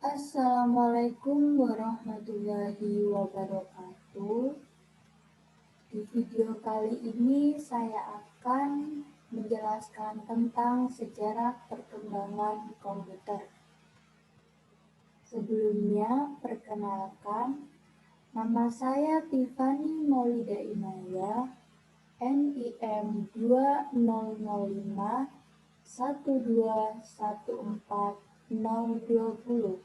Assalamualaikum warahmatullahi wabarakatuh. Di video kali ini saya akan menjelaskan tentang sejarah perkembangan komputer. Sebelumnya, perkenalkan, nama saya Tiffany Maulida Inaya, NIM 20051414020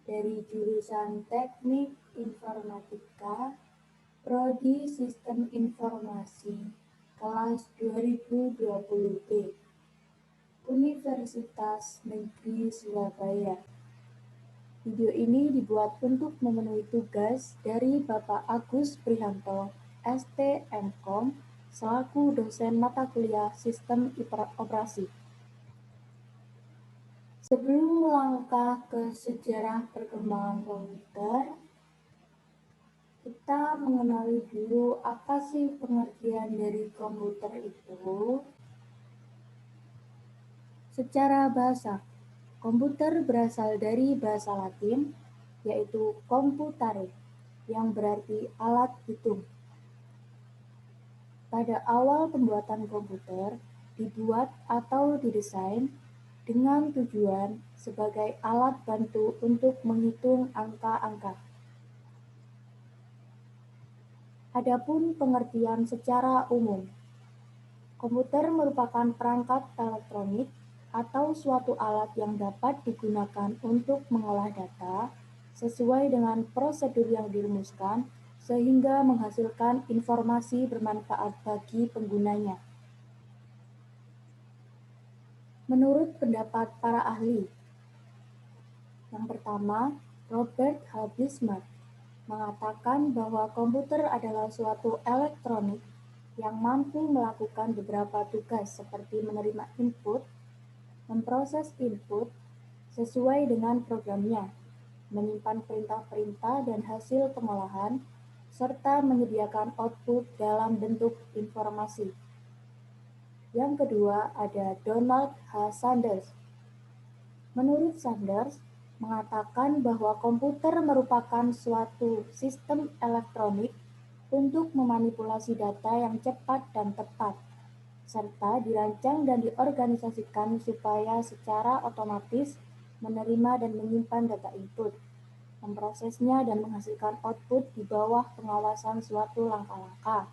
dari jurusan Teknik Informatika, Prodi Sistem Informasi, kelas 2020B, Universitas Negeri Surabaya. Video ini dibuat untuk memenuhi tugas dari Bapak Agus Prihanto, ST.M.Com, selaku dosen mata kuliah Sistem Operasi. Sebelum melangkah ke sejarah perkembangan komputer, kita mengenali dulu apa sih pengertian dari komputer itu. Secara bahasa, komputer berasal dari bahasa Latin, yaitu computare, yang berarti alat hitung. Pada awal pembuatan komputer, dibuat atau didesain dengan tujuan sebagai alat bantu untuk menghitung angka-angka. Adapun pengertian secara umum, komputer merupakan perangkat elektronik atau suatu alat yang dapat digunakan untuk mengolah data sesuai dengan prosedur yang dirumuskan sehingga menghasilkan informasi bermanfaat bagi penggunanya. Menurut pendapat para ahli, yang pertama, Robert H. Bismarck mengatakan bahwa komputer adalah suatu elektronik yang mampu melakukan beberapa tugas seperti menerima input, memproses input sesuai dengan programnya, menyimpan perintah-perintah dan hasil pengolahan, serta menyediakan output dalam bentuk informasi. Yang kedua ada Donald H. Sanders. Menurut Sanders, mengatakan bahwa komputer merupakan suatu sistem elektronik untuk memanipulasi data yang cepat dan tepat, serta dirancang dan diorganisasikan supaya secara otomatis menerima dan menyimpan data input, memprosesnya dan menghasilkan output di bawah pengawasan suatu langkah-langkah,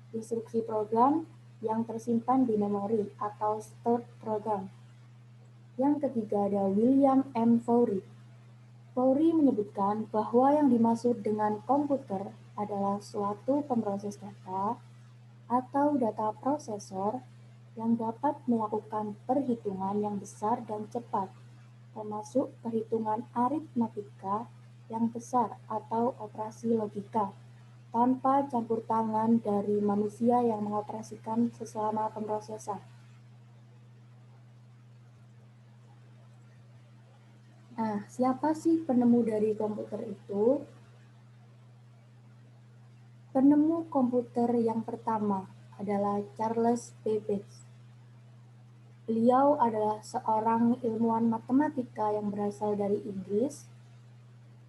instruksi program yang tersimpan di memori atau stored program. Yang ketiga ada William M. Fourie. Fourie menyebutkan bahwa yang dimaksud dengan komputer adalah suatu pemroses data atau data prosesor yang dapat melakukan perhitungan yang besar dan cepat, termasuk perhitungan aritmatika yang besar atau operasi logika, tanpa campur tangan dari manusia yang mengoperasikan selama pemrosesan. Nah, siapa sih penemu dari komputer itu? Penemu komputer yang pertama adalah Charles Babbage. Beliau adalah seorang ilmuwan matematika yang berasal dari Inggris.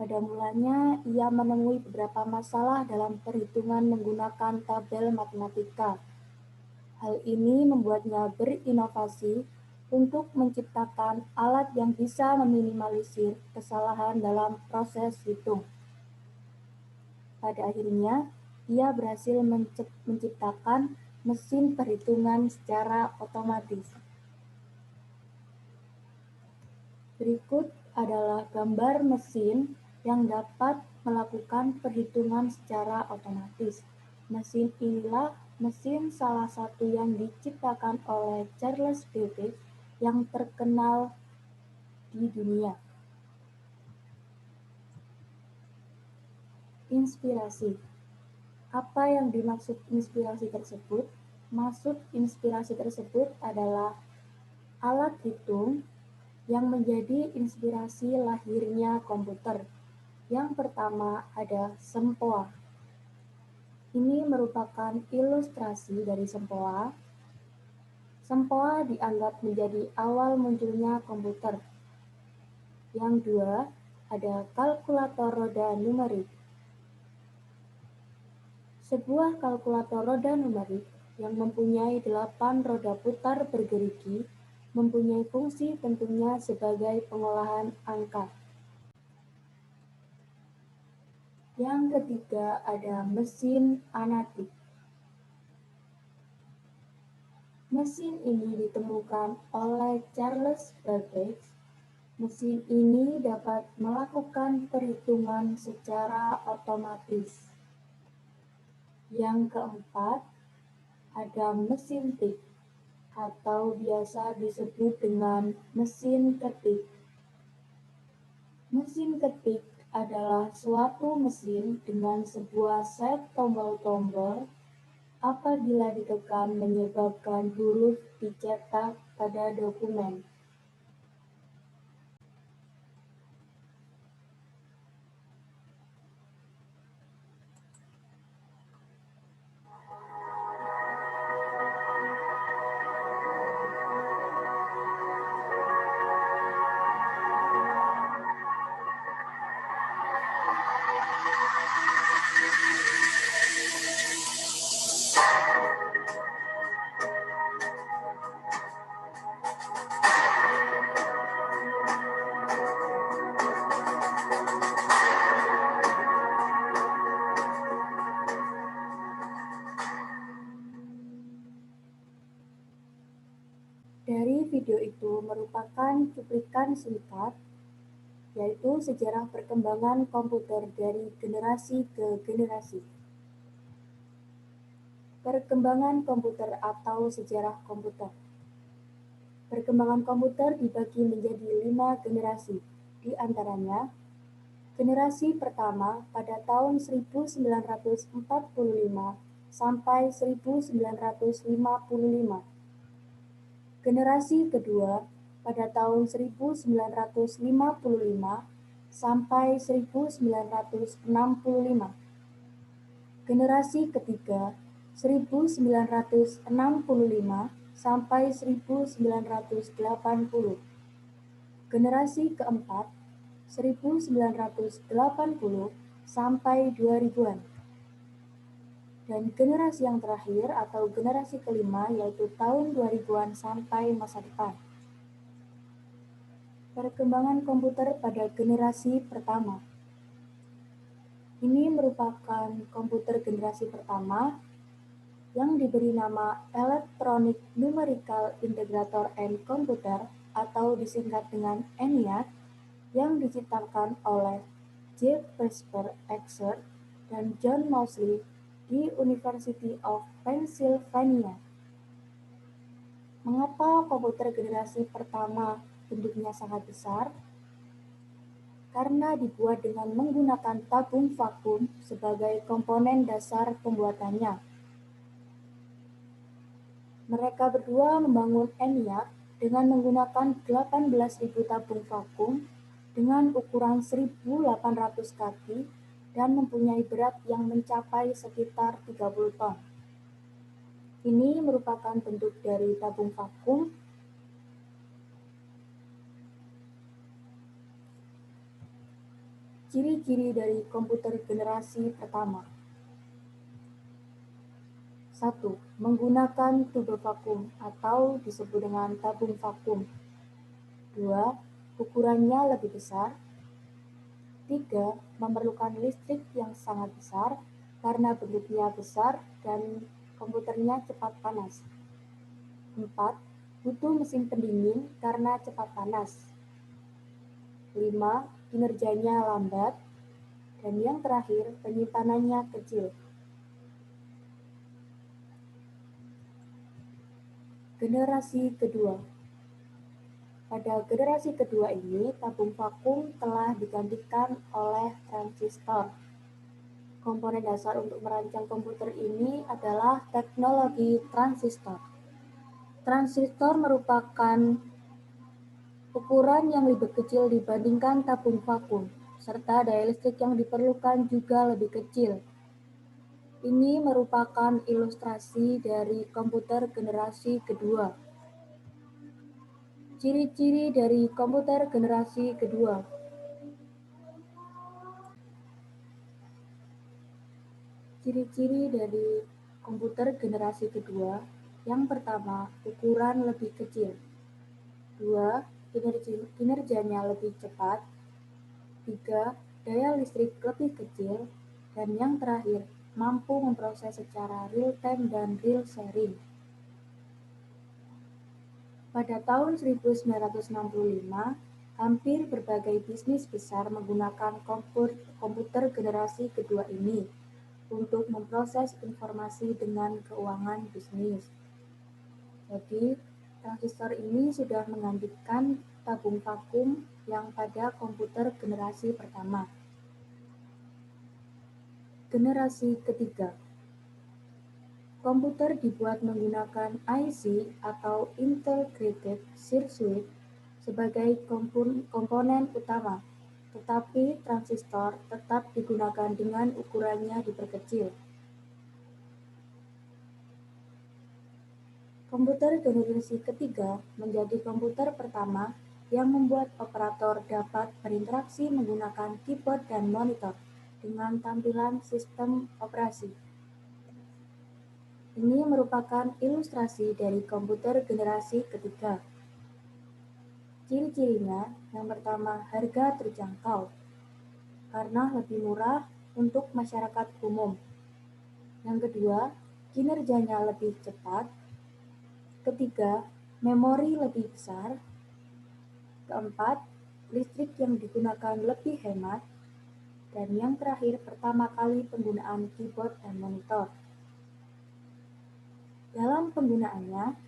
Pada mulanya, ia menemui beberapa masalah dalam perhitungan menggunakan tabel matematika. Hal ini membuatnya berinovasi untuk menciptakan alat yang bisa meminimalisir kesalahan dalam proses hitung. Pada akhirnya, ia berhasil menciptakan mesin perhitungan secara otomatis. Berikut adalah gambar mesin yang dapat melakukan perhitungan secara otomatis. Mesin inilah mesin salah satu yang diciptakan oleh Charles Babbage yang terkenal di dunia. Inspirasi. Apa yang dimaksud inspirasi tersebut? Maksud inspirasi tersebut adalah alat hitung yang menjadi inspirasi lahirnya komputer. Yang pertama ada sempoa. Ini merupakan ilustrasi dari sempoa. Sempoa dianggap menjadi awal munculnya komputer. Yang dua, ada kalkulator roda numerik. Sebuah kalkulator roda numerik yang mempunyai 8 roda putar bergerigi mempunyai fungsi tentunya sebagai pengolahan angka. Yang ketiga ada mesin anatik. Mesin ini ditemukan oleh Charles Babbage. Mesin ini dapat melakukan perhitungan secara otomatis. Yang keempat, ada mesin tik atau biasa disebut dengan mesin ketik. Mesin ketik adalah suatu mesin dengan sebuah set tombol-tombol. Apabila ditekan menyebabkan huruf dicetak pada dokumen. Dari video itu merupakan cuplikan singkat, yaitu sejarah perkembangan komputer dari generasi ke generasi. Perkembangan komputer atau sejarah komputer. Perkembangan komputer dibagi menjadi 5 generasi, di antaranya generasi pertama pada tahun 1945 sampai 1955. Generasi kedua pada tahun 1955 sampai 1965. Generasi ketiga 1965 sampai 1980. Generasi keempat 1980 sampai 2000-an. Dan generasi yang terakhir atau generasi kelima yaitu tahun 2000-an sampai masa depan. Perkembangan komputer pada generasi pertama. Ini merupakan komputer generasi pertama yang diberi nama Electronic Numerical Integrator and Computer atau disingkat dengan ENIAC yang diciptakan oleh J. Presper Exer dan John Moseley di University of Pennsylvania. Mengapa komputer generasi pertama bentuknya sangat besar? Karena dibuat dengan menggunakan tabung vakum sebagai komponen dasar pembuatannya. Mereka berdua membangun ENIAC dengan menggunakan 18.000 tabung vakum dengan ukuran 1.800 kaki dan mempunyai berat yang mencapai sekitar 30 ton. Ini merupakan bentuk dari tabung vakum. Ciri-ciri dari komputer generasi pertama. 1. Menggunakan tube vakum atau disebut dengan tabung vakum. 2. Ukurannya lebih besar. 3. Memerlukan listrik yang sangat besar karena bentuknya besar dan komputernya cepat panas. 4. Butuh mesin pendingin karena cepat panas. 5. Kinerjanya lambat. Dan yang terakhir, penyimpanannya kecil. Generasi kedua. Pada generasi kedua ini, tabung vakum telah digantikan oleh transistor. Komponen dasar untuk merancang komputer ini adalah teknologi transistor. Transistor merupakan ukuran yang lebih kecil dibandingkan tabung vakum, serta daya listrik yang diperlukan juga lebih kecil. Ini merupakan ilustrasi dari komputer generasi kedua. Ciri-ciri dari komputer generasi kedua. Ciri-ciri dari komputer generasi kedua, yang pertama, ukuran lebih kecil. Dua, kinerjanya lebih cepat. Tiga, daya listrik lebih kecil. Dan yang terakhir, mampu memproses secara real-time dan real-sharing. Pada tahun 1965, hampir berbagai bisnis besar menggunakan komputer generasi kedua ini untuk memproses informasi dengan keuangan bisnis. Jadi, transistor ini sudah menggantikan tabung vakum yang pada komputer generasi pertama. Generasi ketiga. Komputer dibuat menggunakan IC atau Integrated Circuit sebagai komponen utama, tetapi transistor tetap digunakan dengan ukurannya diperkecil. Komputer generasi ketiga menjadi komputer pertama yang membuat operator dapat berinteraksi menggunakan keyboard dan monitor dengan tampilan sistem operasi. Ini merupakan ilustrasi dari komputer generasi ketiga. Ciri-cirinya, yang pertama, harga terjangkau, karena lebih murah untuk masyarakat umum. Yang kedua, kinerjanya lebih cepat. Ketiga, memori lebih besar. Keempat, listrik yang digunakan lebih hemat. Dan yang terakhir, pertama kali penggunaan keyboard dan monitor. Dalam penggunaannya,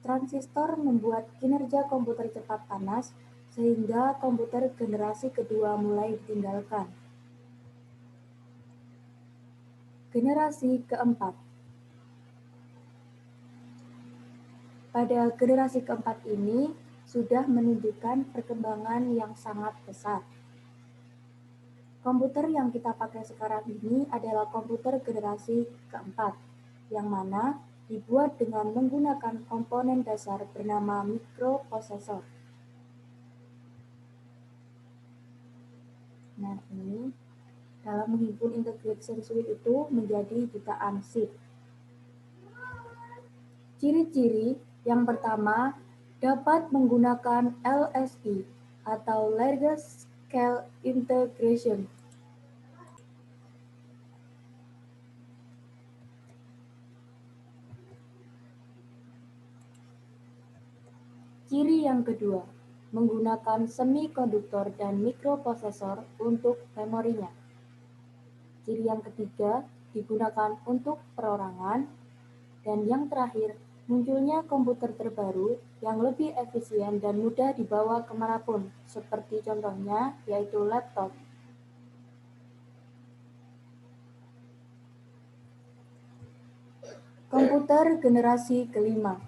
transistor membuat kinerja komputer cepat panas sehingga komputer generasi kedua mulai ditinggalkan. Generasi keempat. Pada generasi keempat ini sudah menunjukkan perkembangan yang sangat pesat. Komputer yang kita pakai sekarang ini adalah komputer generasi keempat, yang mana dibuat dengan menggunakan komponen dasar bernama mikroprosesor. Nah, ini dalam menghimpun integrated circuit itu menjadi jutaan chip. Ciri-ciri yang pertama, dapat menggunakan LSI atau Large Scale Integration. Ciri yang kedua, menggunakan semikonduktor dan mikroprosesor untuk memorinya. Ciri yang ketiga, digunakan untuk perorangan. Dan yang terakhir, munculnya komputer terbaru yang lebih efisien dan mudah dibawa kemanapun, seperti contohnya yaitu laptop. Komputer generasi kelima.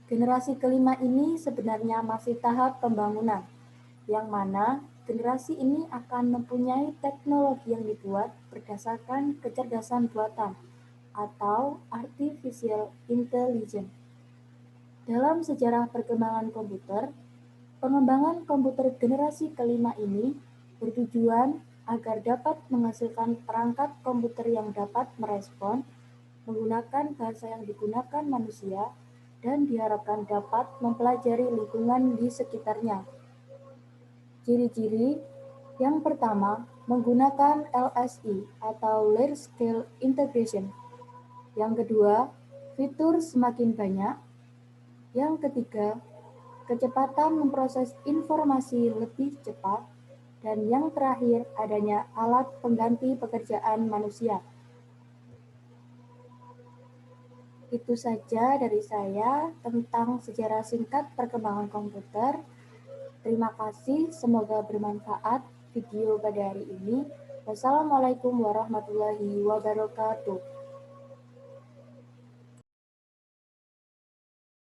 Generasi kelima ini sebenarnya masih tahap pembangunan, yang mana generasi ini akan mempunyai teknologi yang dibuat berdasarkan kecerdasan buatan atau artificial intelligence. Dalam sejarah perkembangan komputer, pengembangan komputer generasi kelima ini bertujuan agar dapat menghasilkan perangkat komputer yang dapat merespon, menggunakan bahasa yang digunakan manusia, dan diharapkan dapat mempelajari lingkungan di sekitarnya. Ciri-ciri yang pertama, menggunakan LSI atau Large Scale Integration. Yang kedua, fitur semakin banyak. Yang ketiga, kecepatan memproses informasi lebih cepat. Dan yang terakhir, adanya alat pengganti pekerjaan manusia. Itu saja dari saya tentang sejarah singkat perkembangan komputer. Terima kasih, semoga bermanfaat video pada hari ini. Wassalamualaikum warahmatullahi wabarakatuh.